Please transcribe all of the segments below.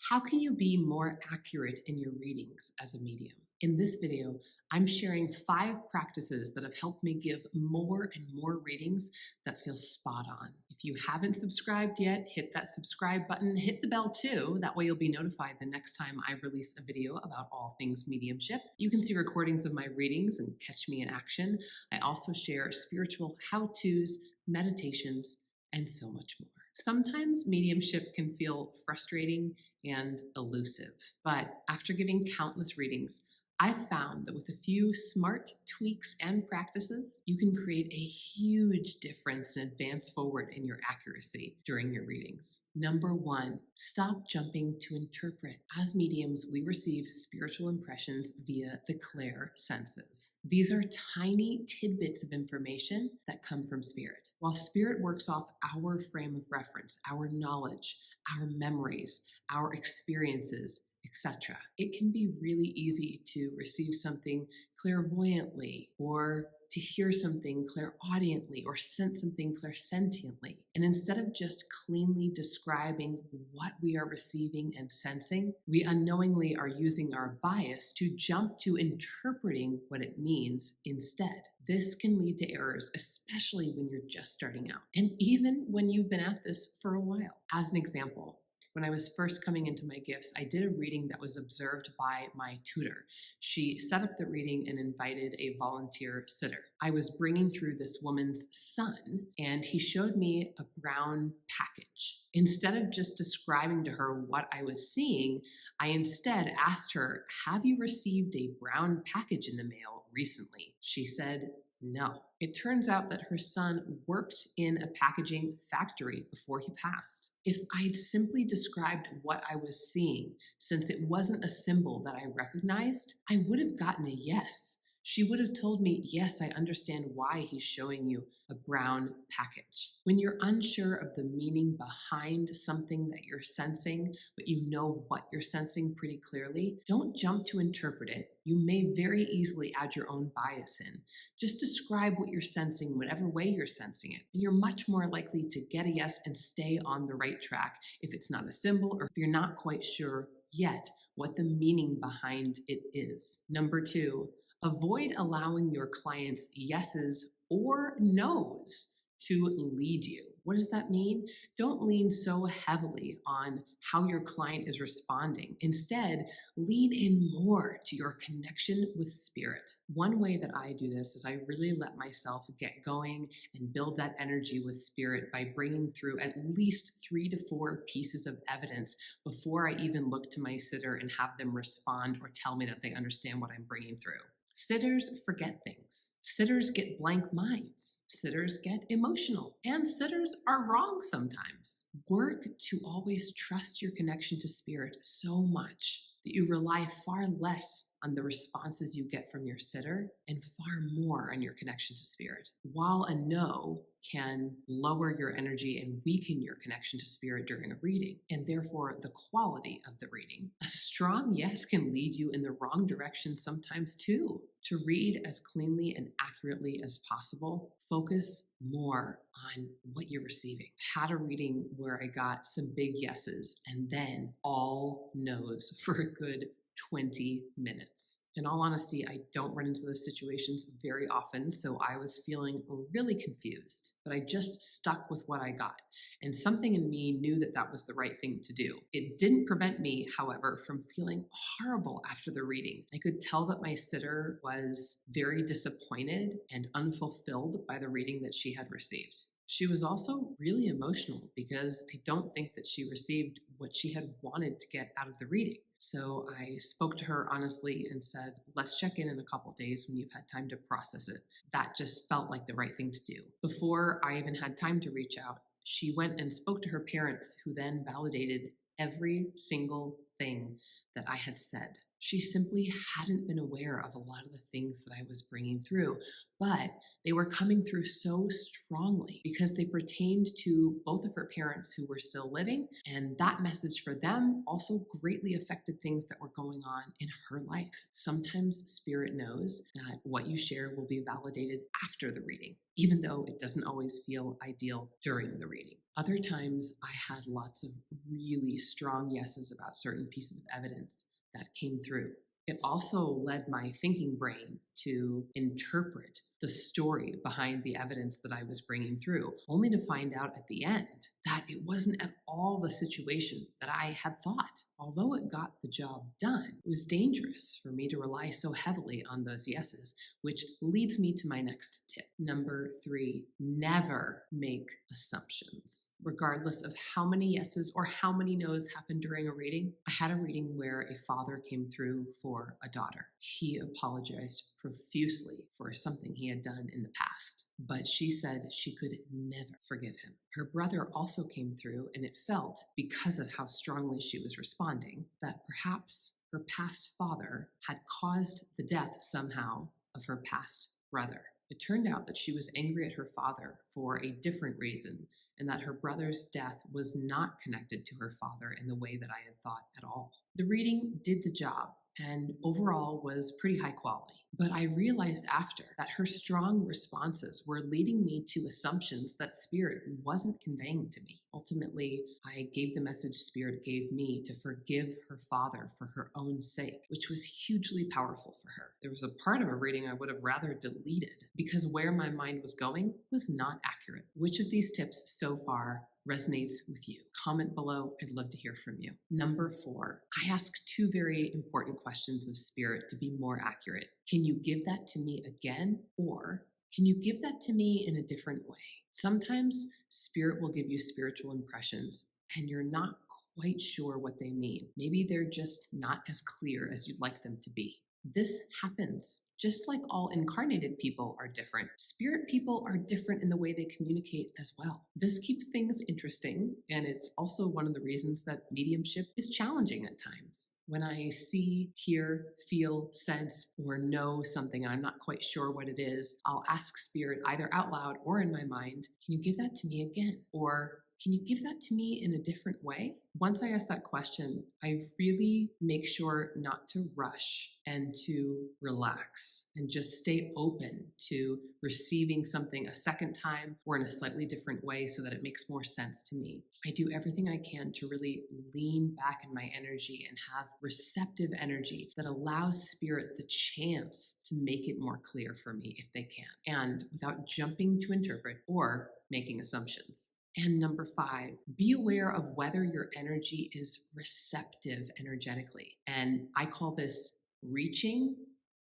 How can you be more accurate in your readings as a medium? In this video, I'm sharing 5 practices that have helped me give more and more readings that feel spot on. If you haven't subscribed yet, hit that subscribe button, hit the bell too. That way you'll be notified the next time I release a video about all things mediumship. You can see recordings of my readings and catch me in action. I also share spiritual how-tos, meditations, and so much more. Sometimes mediumship can feel frustrating and elusive, but after giving countless readings, I've found that with a few smart tweaks and practices, you can create a huge difference and advance forward in your accuracy during your readings. Number 1, stop jumping to interpret. As mediums, we receive spiritual impressions via the clair senses. These are tiny tidbits of information that come from spirit. While spirit works off our frame of reference, our knowledge, our memories, our experiences, etc., it can be really easy to receive something clairvoyantly or to hear something clairaudiently or sense something clairsentiently. And instead of just cleanly describing what we are receiving and sensing, we unknowingly are using our bias to jump to interpreting what it means instead. This can lead to errors, especially when you're just starting out, and even when you've been at this for a while. As an example, when I was first coming into my gifts, I did a reading that was observed by my tutor. She set up the reading and invited a volunteer sitter. I was bringing through this woman's son, and he showed me a brown package. Instead of just describing to her what I was seeing, I instead asked her, "Have you received a brown package in the mail recently?" She said, "No." It turns out that her son worked in a packaging factory before he passed. If I'd simply described what I was seeing, since it wasn't a symbol that I recognized, I would have gotten a yes. She would have told me, "Yes, I understand why he's showing you a brown package." When you're unsure of the meaning behind something that you're sensing, but you know what you're sensing pretty clearly, don't jump to interpret it. You may very easily add your own bias in. Just describe what you're sensing, whatever way you're sensing it, and you're much more likely to get a yes and stay on the right track if it's not a symbol or if you're not quite sure yet what the meaning behind it is. Number 2, avoid allowing your clients' yeses or nos to lead you. What does that mean? Don't lean so heavily on how your client is responding. Instead, lean in more to your connection with spirit. One way that I do this is I really let myself get going and build that energy with spirit by bringing through at least 3 to 4 pieces of evidence before I even look to my sitter and have them respond or tell me that they understand what I'm bringing through. Sitters forget things. Sitters get blank minds. Sitters get emotional. And sitters are wrong sometimes. Work to always trust your connection to spirit so much that you rely far less on the responses you get from your sitter and far more on your connection to spirit. While a no can lower your energy and weaken your connection to spirit during a reading, and therefore the quality of the reading, a strong yes can lead you in the wrong direction sometimes too. To read as cleanly and accurately as possible, focus more on what you're receiving. I had a reading where I got some big yeses and then all no's for a good 20 minutes. In all honesty, I don't run into those situations very often, so I was feeling really confused, but I just stuck with what I got. And something in me knew that that was the right thing to do. It didn't prevent me, however, from feeling horrible after the reading. I could tell that my sitter was very disappointed and unfulfilled by the reading that she had received. She was also really emotional because I don't think that she received what she had wanted to get out of the reading. So I spoke to her honestly and said, "Let's check in a couple days when you've had time to process it." That just felt like the right thing to do. Before I even had time to reach out, she went and spoke to her parents, who then validated every single thing that I had said. She simply hadn't been aware of a lot of the things that I was bringing through, but they were coming through so strongly because they pertained to both of her parents who were still living. And that message for them also greatly affected things that were going on in her life. Sometimes spirit knows that what you share will be validated after the reading, even though it doesn't always feel ideal during the reading. Other times, I had lots of really strong yeses about certain pieces of evidence that came through. It also led my thinking brain to interpret the story behind the evidence that I was bringing through, only to find out at the end that it wasn't at all the situation that I had thought. Although it got the job done, it was dangerous for me to rely so heavily on those yeses, which leads me to my next tip. Number 3, never make assumptions. Regardless of how many yeses or how many no's happened during a reading, I had a reading where a father came through for a daughter. He apologized profusely for something he had done in the past, but she said she could never forgive him. Her brother also came through, and it felt, because of how strongly she was responding, that perhaps her past father had caused the death somehow of her past brother. It turned out that she was angry at her father for a different reason, and that her brother's death was not connected to her father in the way that I had thought at all. The reading did the job and overall was pretty high quality. But I realized after that her strong responses were leading me to assumptions that Spirit wasn't conveying to me. Ultimately, I gave the message Spirit gave me to forgive her father for her own sake, which was hugely powerful for her. There was a part of a reading I would have rather deleted because where my mind was going was not accurate. Which of these tips so far resonates with you? Comment below. I'd love to hear from you. Number 4, I ask 2 very important questions of Spirit to be more accurate. Can you give that to me again? Or can you give that to me in a different way? Sometimes Spirit will give you spiritual impressions and you're not quite sure what they mean. Maybe they're just not as clear as you'd like them to be. This happens. Just like all incarnated people are different, spirit people are different in the way they communicate as well. This keeps things interesting, and it's also one of the reasons that mediumship is challenging at times. When I see, hear, feel, sense, or know something and I'm not quite sure what it is, I'll ask Spirit either out loud or in my mind, can you give that to me again? Or can you give that to me in a different way? Once I ask that question, I really make sure not to rush and to relax and just stay open to receiving something a second time or in a slightly different way so that it makes more sense to me. I do everything I can to really lean back in my energy and have receptive energy that allows Spirit the chance to make it more clear for me if they can, and without jumping to interpret or making assumptions. And number 5, be aware of whether your energy is receptive energetically. And I call this reaching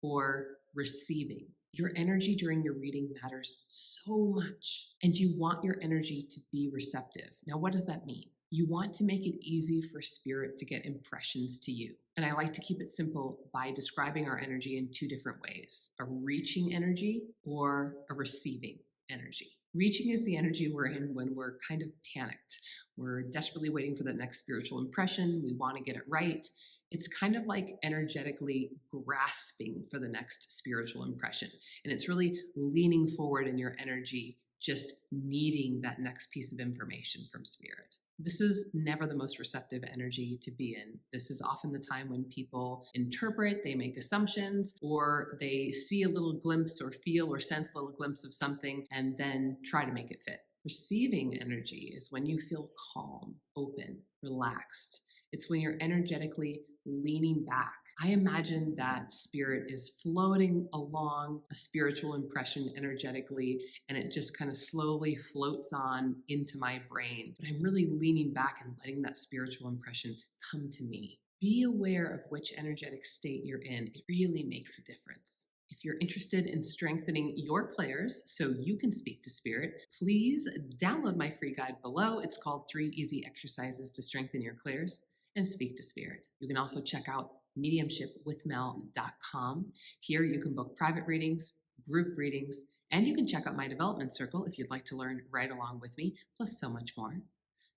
or receiving. Your energy during your reading matters so much, and you want your energy to be receptive. Now, what does that mean? You want to make it easy for Spirit to get impressions to you. And I like to keep it simple by describing our energy in 2 different ways: a reaching energy or a receiving energy. Reaching is the energy we're in when we're kind of panicked. We're desperately waiting for that next spiritual impression. We want to get it right. It's kind of like energetically grasping for the next spiritual impression. And it's really leaning forward in your energy, just needing that next piece of information from Spirit. This is never the most receptive energy to be in. This is often the time when people interpret, they make assumptions, or they see a little glimpse or feel or sense a little glimpse of something and then try to make it fit. Receiving energy is when you feel calm, open, relaxed. It's when you're energetically leaning back. I imagine that Spirit is floating along a spiritual impression energetically, and it just kind of slowly floats on into my brain. But I'm really leaning back and letting that spiritual impression come to me. Be aware of which energetic state you're in. It really makes a difference. If you're interested in strengthening your clairs so you can speak to Spirit, please download my free guide below. It's called 3 Easy Exercises to Strengthen Your Clairs and Speak to Spirit. You can also check out mediumshipwithmel.com. Here you can book private readings, group readings, and you can check out my development circle if you'd like to learn right along with me, plus so much more.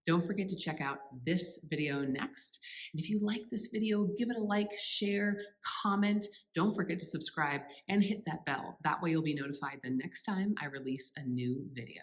Don't forget to check out this video next. And if you like this video, give it a like, share, comment. Don't forget to subscribe and hit that bell. That way you'll be notified the next time I release a new video.